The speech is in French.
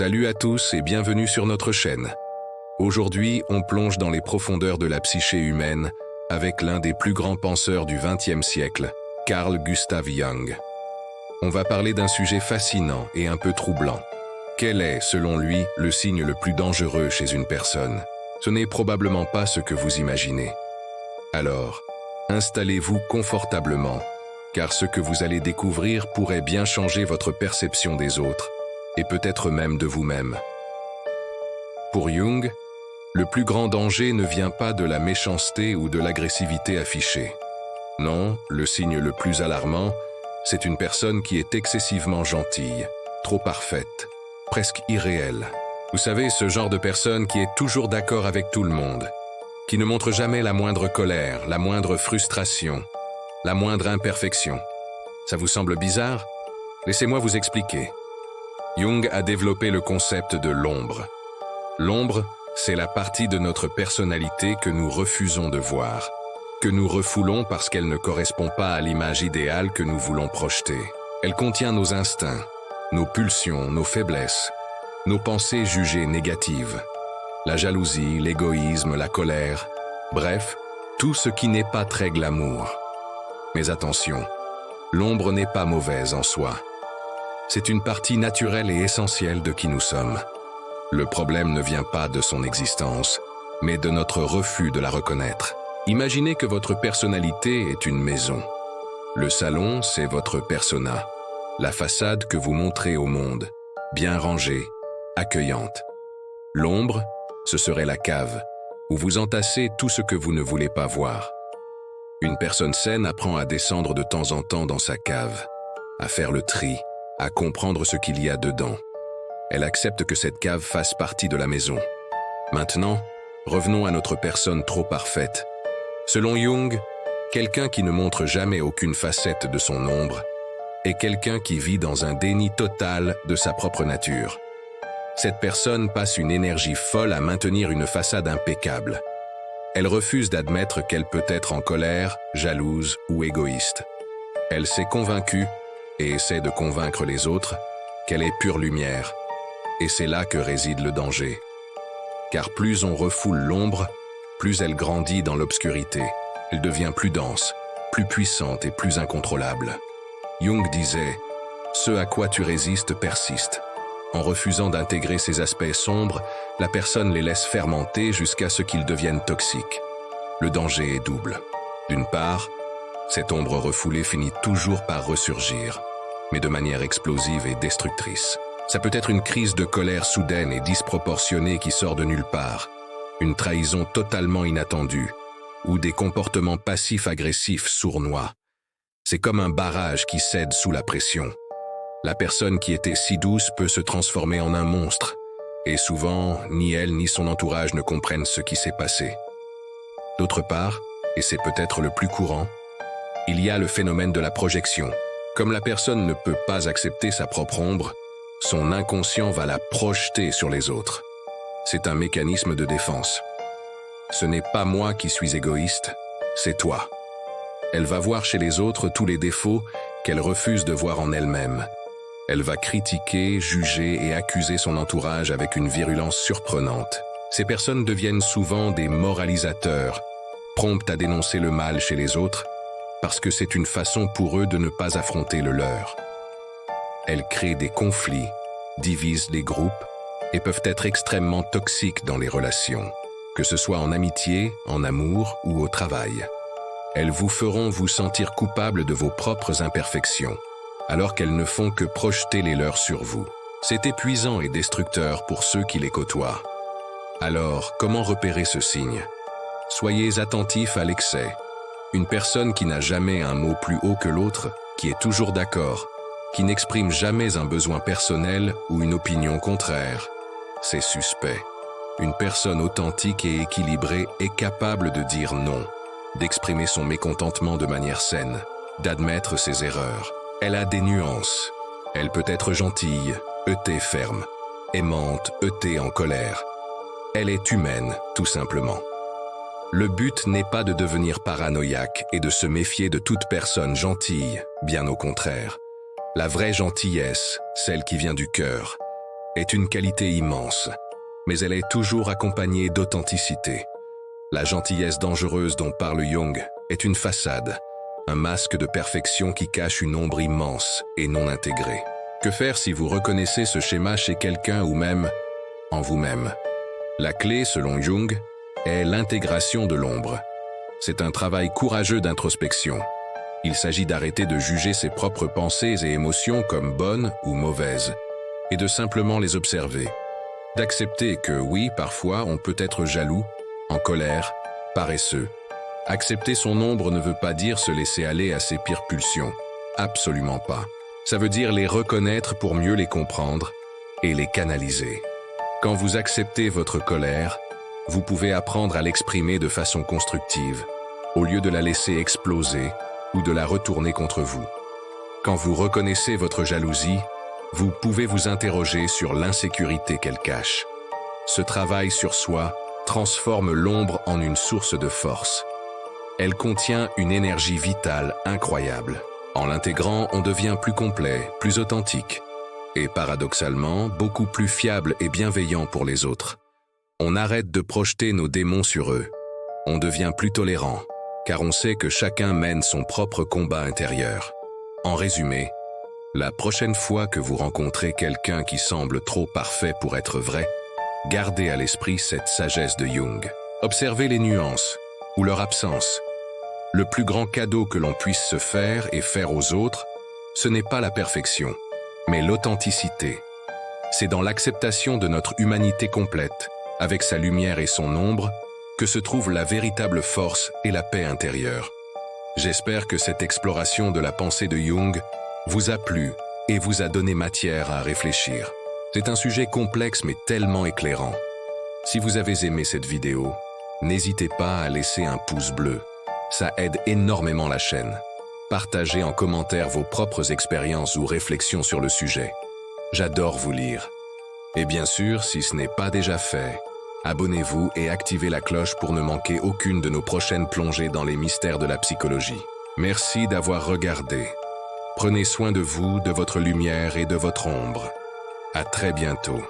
Salut à tous et bienvenue sur notre chaîne. Aujourd'hui, on plonge dans les profondeurs de la psyché humaine avec l'un des plus grands penseurs du XXe siècle, Carl Gustav Jung. On va parler d'un sujet fascinant et un peu troublant. Quel est, selon lui, le signe le plus dangereux chez une personne? Ce n'est probablement pas ce que vous imaginez. Alors, installez-vous confortablement, car ce que vous allez découvrir pourrait bien changer votre perception des autres, et peut-être même de vous-même. Pour Jung, le plus grand danger ne vient pas de la méchanceté ou de l'agressivité affichée. Non, le signe le plus alarmant, c'est une personne qui est excessivement gentille, trop parfaite, presque irréelle. Vous savez, ce genre de personne qui est toujours d'accord avec tout le monde, qui ne montre jamais la moindre colère, la moindre frustration, la moindre imperfection. Ça vous semble bizarre? Laissez-moi vous expliquer. Jung a développé le concept de l'ombre. L'ombre, c'est la partie de notre personnalité que nous refusons de voir, que nous refoulons parce qu'elle ne correspond pas à l'image idéale que nous voulons projeter. Elle contient nos instincts, nos pulsions, nos faiblesses, nos pensées jugées négatives, la jalousie, l'égoïsme, la colère, bref, tout ce qui n'est pas très glamour. Mais attention, l'ombre n'est pas mauvaise en soi. C'est une partie naturelle et essentielle de qui nous sommes. Le problème ne vient pas de son existence, mais de notre refus de la reconnaître. Imaginez que votre personnalité est une maison. Le salon, c'est votre persona, la façade que vous montrez au monde, bien rangée, accueillante. L'ombre, ce serait la cave, où vous entassez tout ce que vous ne voulez pas voir. Une personne saine apprend à descendre de temps en temps dans sa cave, à faire le tri, à comprendre ce qu'il y a dedans. Elle accepte que cette cave fasse partie de la maison. Maintenant, revenons à notre personne trop parfaite. Selon Jung, quelqu'un qui ne montre jamais aucune facette de son ombre est quelqu'un qui vit dans un déni total de sa propre nature. Cette personne passe une énergie folle à maintenir une façade impeccable. Elle refuse d'admettre qu'elle peut être en colère, jalouse ou égoïste. Elle s'est convaincue et essaie de convaincre les autres qu'elle est pure lumière. Et c'est là que réside le danger. Car plus on refoule l'ombre, plus elle grandit dans l'obscurité. Elle devient plus dense, plus puissante et plus incontrôlable. Jung disait « Ce à quoi tu résistes persiste ». En refusant d'intégrer ces aspects sombres, la personne les laisse fermenter jusqu'à ce qu'ils deviennent toxiques. Le danger est double. D'une part, cette ombre refoulée finit toujours par ressurgir, mais de manière explosive et destructrice. Ça peut être une crise de colère soudaine et disproportionnée qui sort de nulle part, une trahison totalement inattendue, ou des comportements passifs-agressifs sournois. C'est comme un barrage qui cède sous la pression. La personne qui était si douce peut se transformer en un monstre, et souvent, ni elle ni son entourage ne comprennent ce qui s'est passé. D'autre part, et c'est peut-être le plus courant, il y a le phénomène de la projection. Comme la personne ne peut pas accepter sa propre ombre, son inconscient va la projeter sur les autres. C'est un mécanisme de défense. Ce n'est pas moi qui suis égoïste, c'est toi. Elle va voir chez les autres tous les défauts qu'elle refuse de voir en elle-même. Elle va critiquer, juger et accuser son entourage avec une virulence surprenante. Ces personnes deviennent souvent des moralisateurs, promptes à dénoncer le mal chez les autres, parce que c'est une façon pour eux de ne pas affronter le leur. Elles créent des conflits, divisent les groupes et peuvent être extrêmement toxiques dans les relations, que ce soit en amitié, en amour ou au travail. Elles vous feront vous sentir coupable de vos propres imperfections, alors qu'elles ne font que projeter les leurs sur vous. C'est épuisant et destructeur pour ceux qui les côtoient. Alors, comment repérer ce signe? Soyez attentifs à l'excès. Une personne qui n'a jamais un mot plus haut que l'autre, qui est toujours d'accord, qui n'exprime jamais un besoin personnel ou une opinion contraire, c'est suspect. Une personne authentique et équilibrée est capable de dire non, d'exprimer son mécontentement de manière saine, d'admettre ses erreurs. Elle a des nuances. Elle peut être gentille, ferme, aimante, en colère. Elle est humaine, tout simplement. Le but n'est pas de devenir paranoïaque et de se méfier de toute personne gentille, bien au contraire. La vraie gentillesse, celle qui vient du cœur, est une qualité immense, mais elle est toujours accompagnée d'authenticité. La gentillesse dangereuse dont parle Jung est une façade, un masque de perfection qui cache une ombre immense et non intégrée. Que faire si vous reconnaissez ce schéma chez quelqu'un ou même en vous-même? La clé, selon Jung, est l'intégration de l'ombre. C'est un travail courageux d'introspection. Il s'agit d'arrêter de juger ses propres pensées et émotions comme bonnes ou mauvaises, et de simplement les observer. D'accepter que oui, parfois, on peut être jaloux, en colère, paresseux. Accepter son ombre ne veut pas dire se laisser aller à ses pires pulsions. Absolument pas. Ça veut dire les reconnaître pour mieux les comprendre et les canaliser. Quand vous acceptez votre colère, vous pouvez apprendre à l'exprimer de façon constructive, au lieu de la laisser exploser ou de la retourner contre vous. Quand vous reconnaissez votre jalousie, vous pouvez vous interroger sur l'insécurité qu'elle cache. Ce travail sur soi transforme l'ombre en une source de force. Elle contient une énergie vitale incroyable. En l'intégrant, on devient plus complet, plus authentique, et paradoxalement, beaucoup plus fiable et bienveillant pour les autres. On arrête de projeter nos démons sur eux. On devient plus tolérant, car on sait que chacun mène son propre combat intérieur. En résumé, la prochaine fois que vous rencontrez quelqu'un qui semble trop parfait pour être vrai, gardez à l'esprit cette sagesse de Jung. Observez les nuances ou leur absence. Le plus grand cadeau que l'on puisse se faire et faire aux autres, ce n'est pas la perfection, mais l'authenticité. C'est dans l'acceptation de notre humanité complète, avec sa lumière et son ombre, que se trouve la véritable force et la paix intérieure. J'espère que cette exploration de la pensée de Jung vous a plu et vous a donné matière à réfléchir. C'est un sujet complexe mais tellement éclairant. Si vous avez aimé cette vidéo, n'hésitez pas à laisser un pouce bleu. Ça aide énormément la chaîne. Partagez en commentaire vos propres expériences ou réflexions sur le sujet. J'adore vous lire. Et bien sûr, si ce n'est pas déjà fait, abonnez-vous et activez la cloche pour ne manquer aucune de nos prochaines plongées dans les mystères de la psychologie. Merci d'avoir regardé. Prenez soin de vous, de votre lumière et de votre ombre. À très bientôt.